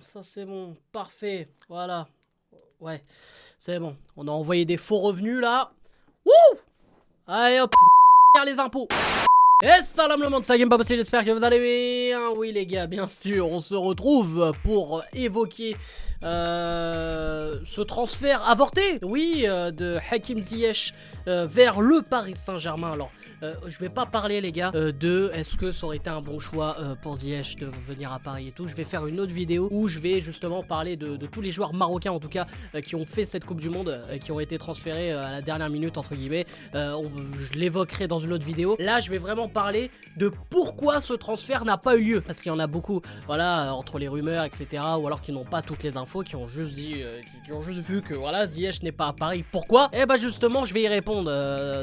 ça c'est bon, parfait, voilà. Ouais, c'est bon, on a envoyé des faux revenus là. Wouh! Allez hop, les impôts. Et salam le monde, ça game pas possible, j'espère que vous allez bien. Oui les gars, bien sûr, on se retrouve pour évoquer ce transfert avorté, oui, de Hakim Ziyech vers le Paris Saint-Germain. Alors, je vais pas parler les gars de est-ce que ça aurait été un bon choix pour Ziyech de venir à Paris et tout. Je vais faire une autre vidéo où je vais justement parler de tous les joueurs marocains en tout cas qui ont fait cette Coupe du Monde, qui ont été transférés à la dernière minute entre guillemets. Je l'évoquerai dans une autre vidéo. Là, je vais vraiment parler de pourquoi ce transfert n'a pas eu lieu, parce qu'il y en a beaucoup, voilà, entre les rumeurs, etc., ou alors qui n'ont pas toutes les infos, qui ont juste dit, qui ont juste vu que voilà, Ziyech n'est pas à Paris. Pourquoi? Et bah justement, je vais y répondre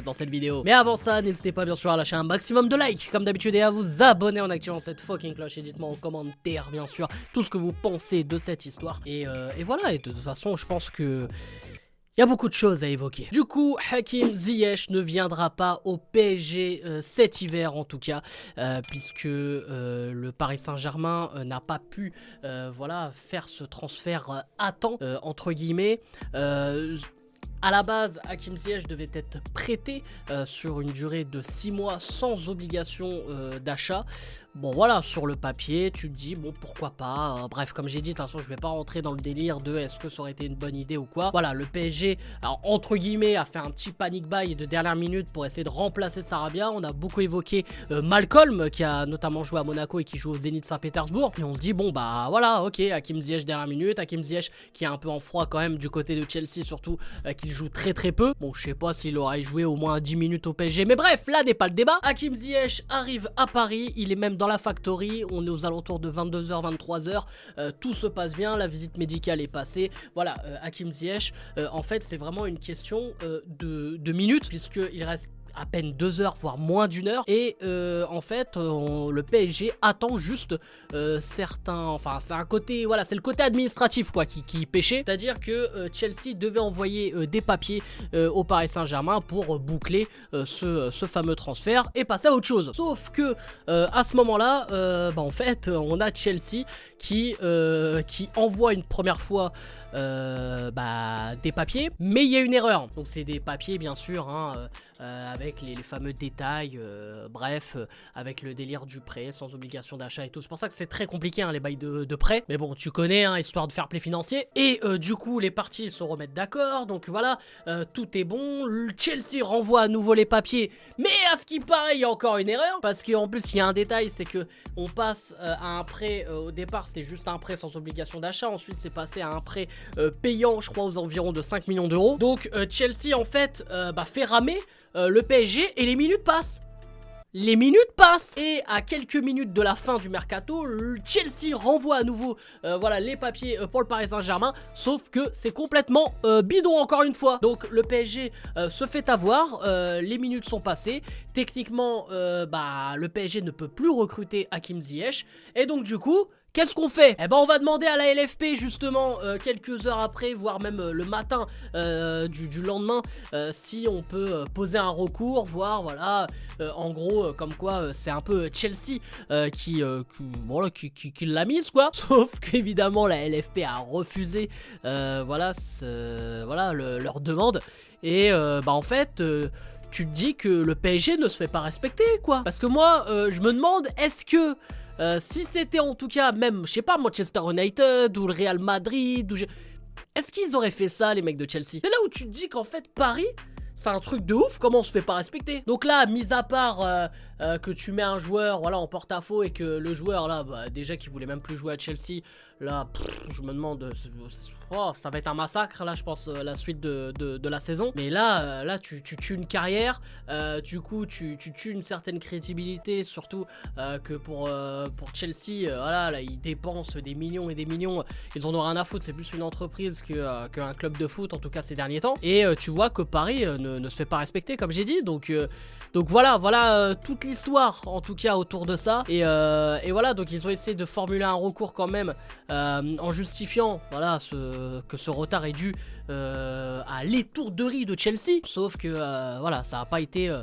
dans cette vidéo. Mais avant ça, n'hésitez pas bien sûr à lâcher un maximum de likes, comme d'habitude, et à vous abonner en activant cette fucking cloche. Et dites-moi en commentaire, bien sûr, tout ce que vous pensez de cette histoire. Et voilà, et de toute façon, je pense que il y a beaucoup de choses à évoquer. Du coup, Hakim Ziyech ne viendra pas au PSG cet hiver en tout cas, puisque le Paris Saint-Germain n'a pas pu voilà, faire ce transfert à temps, entre guillemets. À la base, Hakim Ziyech devait être prêté sur une durée de 6 mois sans obligation d'achat. Bon voilà, sur le papier, tu te dis, bon pourquoi pas, bref comme j'ai dit, de toute façon je vais pas rentrer dans le délire de est-ce que ça aurait été une bonne idée ou quoi. Voilà, le PSG, alors entre guillemets, a fait un petit panic buy de dernière minute pour essayer de remplacer Sarabia. On a beaucoup évoqué Malcolm, qui a notamment joué à Monaco et qui joue au Zénith Saint-Pétersbourg. Et on se dit, bon bah voilà, ok, Hakim Ziyech dernière minute, Hakim Ziyech qui est un peu en froid quand même du côté de Chelsea, surtout qu'il joue très peu. Bon, je sais pas s'il aurait joué au moins 10 minutes au PSG, mais bref, là n'est pas le débat. Hakim Ziyech arrive à Paris, il est même dans la factory, on est aux alentours de 22h, 23h, tout se passe bien, la visite médicale est passée. Voilà, Hakim Ziyech, en fait, c'est vraiment une question de minutes, puisqu'il reste à peine 2 heures, voire moins d'1 heure. Et en fait, le PSG attend juste certains... Enfin, c'est un côté... Voilà, c'est le côté administratif, quoi, qui pêchait. C'est-à-dire que Chelsea devait envoyer des papiers au Paris Saint-Germain pour boucler ce fameux transfert et passer à autre chose. Sauf que, à ce moment-là, bah, en fait, on a Chelsea qui envoie une première fois bah, des papiers, mais il y a une erreur. Donc c'est des papiers bien sûr hein, avec les fameux détails, bref, avec le délire du prêt sans obligation d'achat et tout. C'est pour ça que c'est très compliqué hein, les bails de prêt, mais bon tu connais hein, histoire de fair play financier. Et du coup les parties se remettent d'accord, donc voilà, tout est bon. Le Chelsea renvoie à nouveau les papiers, mais à ce qui paraît il y a encore une erreur, parce qu'en plus il y a un détail, c'est que on passe à un prêt, au départ c'était juste un prêt sans obligation d'achat, ensuite c'est passé à un prêt payant je crois aux environs de 5 millions d'euros. Donc Chelsea en fait bah, fait ramer le PSG et les minutes passent. Les minutes passent et à quelques minutes de la fin du mercato, Chelsea renvoie à nouveau voilà, les papiers pour le Paris Saint-Germain, sauf que c'est complètement bidon encore une fois. Donc le PSG se fait avoir, les minutes sont passées, techniquement bah, le PSG ne peut plus recruter Hakim Ziyech et donc du coup... Qu'est-ce qu'on fait? Eh ben on va demander à la LFP justement quelques heures après, voire même le matin du lendemain, si on peut poser un recours, voir voilà, en gros comme quoi c'est un peu Chelsea qui l'a mise quoi. Sauf qu'évidemment la LFP a refusé voilà, voilà leur demande et bah en fait... tu te dis que le PSG ne se fait pas respecter quoi. Parce que moi je me demande est-ce que si c'était en tout cas même, je sais pas, Manchester United ou le Real Madrid, est-ce qu'ils auraient fait ça les mecs de Chelsea? C'est là où tu te dis qu'en fait Paris, c'est un truc de ouf, comment on se fait pas respecter? Donc là, mis à part que tu mets un joueur voilà, en porte-à-faux et que le joueur là, bah, déjà qui voulait même plus jouer à Chelsea, là, je me demande, oh, ça va être un massacre là, je pense, la suite de la saison. Mais là, là tu tues une carrière, du coup tu tues une certaine crédibilité, surtout que pour Chelsea, voilà, là, ils dépensent des millions et des millions, ils en ont rien à foutre, c'est plus une entreprise qu'un club de foot, en tout cas ces derniers temps. Et tu vois que Paris ne se fait pas respecter, comme j'ai dit, donc voilà toute l'histoire, en tout cas autour de ça. Et voilà, donc ils ont essayé de formuler un recours quand même, en justifiant voilà, que ce retard est dû à l'étourderie de Chelsea. Sauf que voilà, ça n'a pas été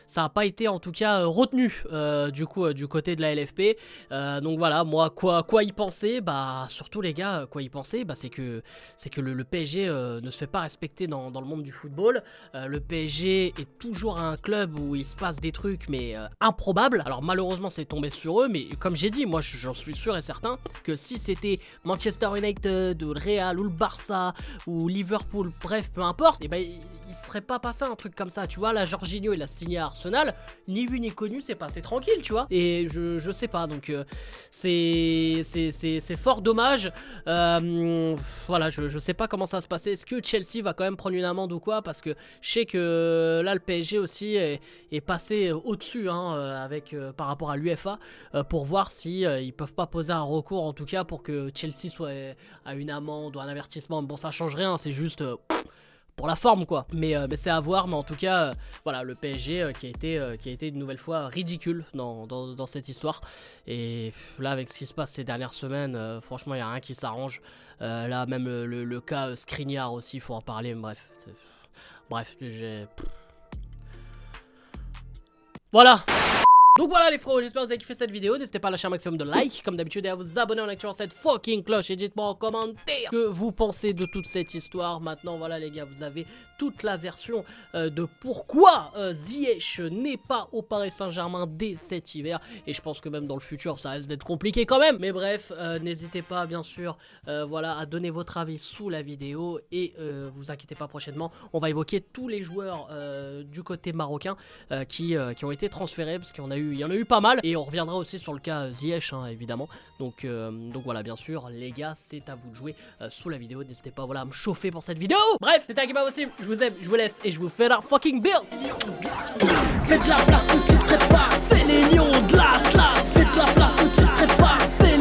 ça a pas été en tout cas retenu du coup du côté de la LFP. Donc voilà, moi quoi y penser, bah surtout les gars, quoi y penser, bah c'est que le PSG ne se fait pas respecter dans le monde du football. Le PSG est toujours un club où il se passe des trucs mais improbables. Alors malheureusement c'est tombé sur eux, mais comme j'ai dit, moi j'en suis sûr et certain que si c'était Manchester United ou le Real ou le Barça ou Liverpool, bref peu importe, et ben il serait pas passé un truc comme ça, tu vois. Là Jorginho il a signé à Arsenal, ni vu ni connu, c'est passé tranquille, tu vois. Et je sais pas, donc c'est fort dommage. Voilà, je sais pas comment ça va se passer. Est-ce que Chelsea va quand même prendre une amende ou quoi? Parce que je sais que là le PSG aussi est passé au-dessus hein, avec par rapport à l'UEFA pour voir si ils peuvent pas poser un recours en tout cas pour que Chelsea soit à une amende ou un avertissement. Bon, ça change rien, c'est juste pour la forme quoi, mais c'est à voir. Mais en tout cas voilà, le PSG qui a été une nouvelle fois ridicule dans cette histoire. Et là avec ce qui se passe ces dernières semaines, franchement il n'y a rien qui s'arrange. Là même le cas Skriniar aussi, il faut en parler, bref voilà. Donc voilà les fros, j'espère que vous avez kiffé cette vidéo. N'hésitez pas à lâcher un maximum de likes, comme d'habitude, et à vous abonner en activant cette fucking cloche. Et dites-moi en commentaire que vous pensez de toute cette histoire. Maintenant voilà les gars, vous avez toute la version de pourquoi Ziyech n'est pas au Paris Saint-Germain dès cet hiver. Et je pense que même dans le futur ça risque d'être compliqué quand même. Mais bref, n'hésitez pas bien sûr voilà, à donner votre avis sous la vidéo. Et vous inquiétez pas, prochainement on va évoquer tous les joueurs du côté marocain qui ont été transférés, parce il y en a eu pas mal. Et on reviendra aussi sur le cas Ziyech hein, évidemment. Donc voilà, bien sûr les gars, c'est à vous de jouer sous la vidéo. N'hésitez pas voilà, à me chauffer pour cette vidéo. Bref, c'était Akiba aussi, je vous aime, je vous laisse et je vous fais la fucking build. Faites la place au titre et pas, c'est les lions de l'Atlas. Faites la place au titre et pas, c'est